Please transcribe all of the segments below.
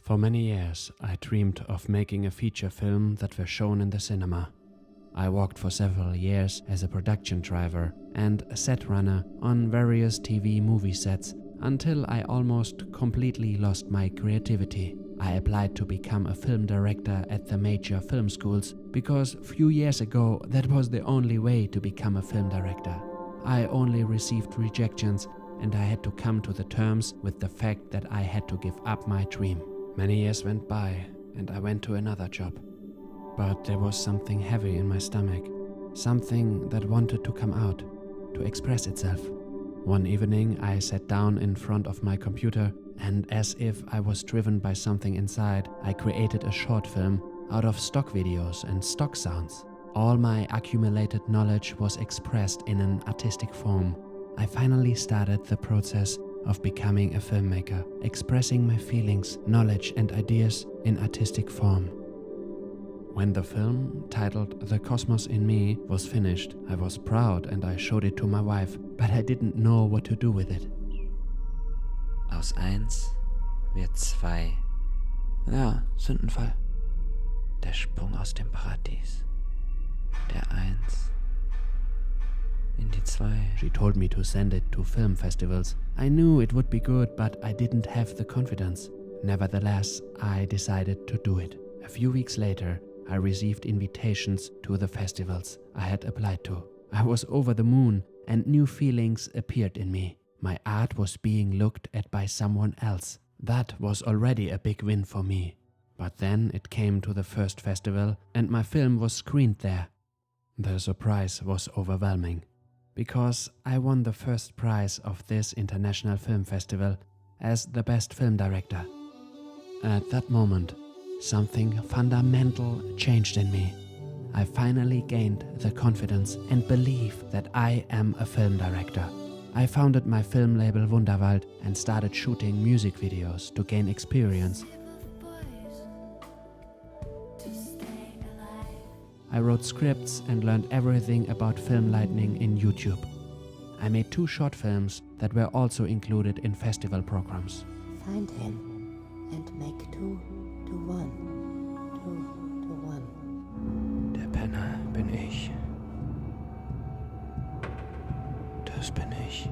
For many years, I dreamed of making a feature film that were shown in the cinema. I worked for several years as a production driver and a set runner on various TV movie sets until I almost completely lost my creativity. I applied to become a film director at the major film schools because a few years ago that was the only way to become a film director. I only received rejections and I had to come to the terms with the fact that I had to give up my dream. Many years went by and I went to another job. But there was something heavy in my stomach, something that wanted to come out, to express itself. One evening I sat down in front of my computer and as if I was driven by something inside, I created a short film out of stock videos and stock sounds. All my accumulated knowledge was expressed in an artistic form. I finally started the process of becoming a filmmaker, expressing my feelings, knowledge and ideas in artistic form. When the film, titled The Cosmos in Me, was finished, I was proud and I showed it to my wife, but I didn't know what to do with it. Aus 1 wird 2. Ja, Sündenfall. Der Sprung aus dem Paradies. Der 1 in die 2. She told me to send it to film festivals. I knew it would be good, but I didn't have the confidence. Nevertheless, I decided to do it. A few weeks later, I received invitations to the festivals I had applied to. I was over the moon and new feelings appeared in me. My art was being looked at by someone else. That was already a big win for me. But then it came to the first festival and my film was screened there. The surprise was overwhelming, because I won the first prize of this international film festival as the best film director. At that moment, something fundamental changed in me. I finally gained the confidence and belief that I am a film director. I founded my film label Wunderwald and started shooting music videos to gain experience. I wrote scripts and learned everything about film lighting in YouTube. I made 2 short films that were also included in festival programs. Find him and make 2 to 1. 2 to 1. Der Penner bin ich. Das bin ich.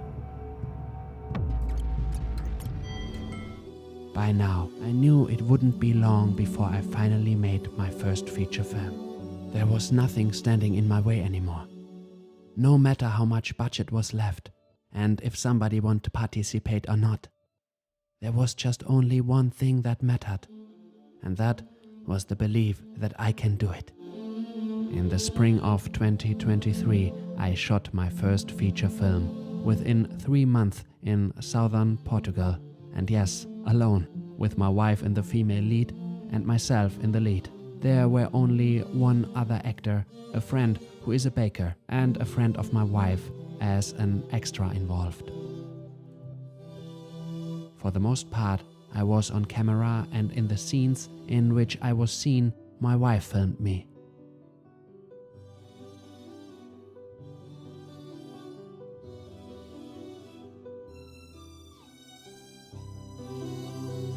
By now, I knew it wouldn't be long before I finally made my first feature film. There was nothing standing in my way anymore. No matter how much budget was left, and if somebody wanted to participate or not. There was just only one thing that mattered, and that was the belief that I can do it. In the spring of 2023, I shot my first feature film within 3 months in southern Portugal, and yes, alone, with my wife in the female lead and myself in the lead. There were only one other actor, a friend who is a baker, and a friend of my wife as an extra involved. For the most part, I was on camera, and in the scenes in which I was seen, my wife filmed me.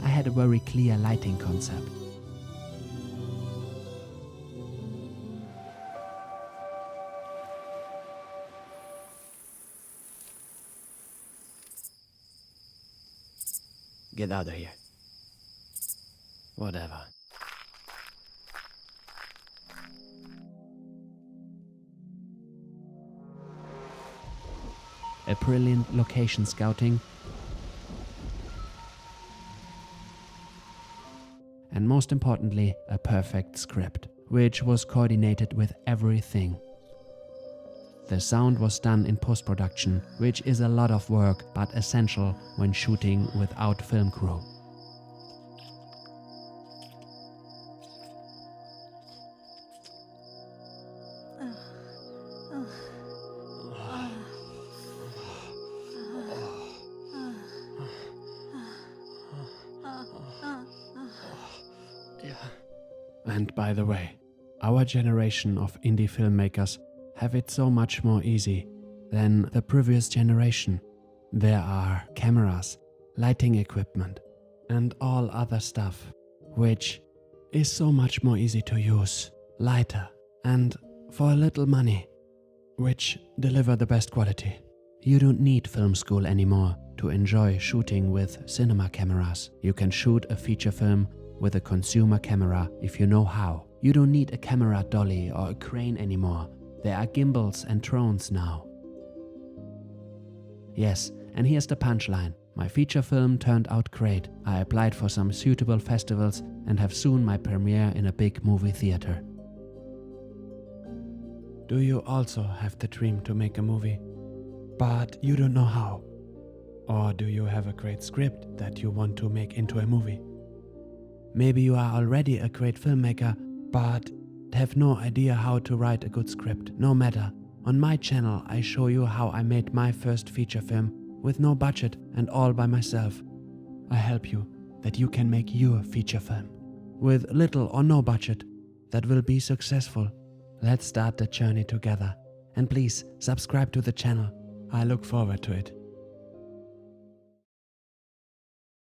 I had a very clear lighting concept. Get out of here. Whatever. A brilliant location scouting, and most importantly, a perfect script, which was coordinated with everything. The sound was done in post-production, which is a lot of work but essential when shooting without film crew. And by the way, our generation of indie filmmakers have it so much more easy than the previous generation. There are cameras, lighting equipment, and all other stuff. which is so much more easy to use, lighter, and for a little money, which deliver the best quality. You don't need film school anymore to enjoy shooting with cinema cameras. You can shoot a feature film with a consumer camera if you know how. You don't need a camera dolly or a crane anymore. There are gimbals and drones now. Yes, and here's the punchline. My feature film turned out great. I applied for some suitable festivals and have soon my premiere in a big movie theater. Do you also have the dream to make a movie, but you don't know how? Or do you have a great script that you want to make into a movie? Maybe you are already a great filmmaker, but have no idea how to write a good script. No matter. On my channel, I show you how I made my first feature film with no budget and all by myself. I help you that you can make your feature film with little or no budget that will be successful. Let's start the journey together. And please subscribe to the channel. I look forward to it.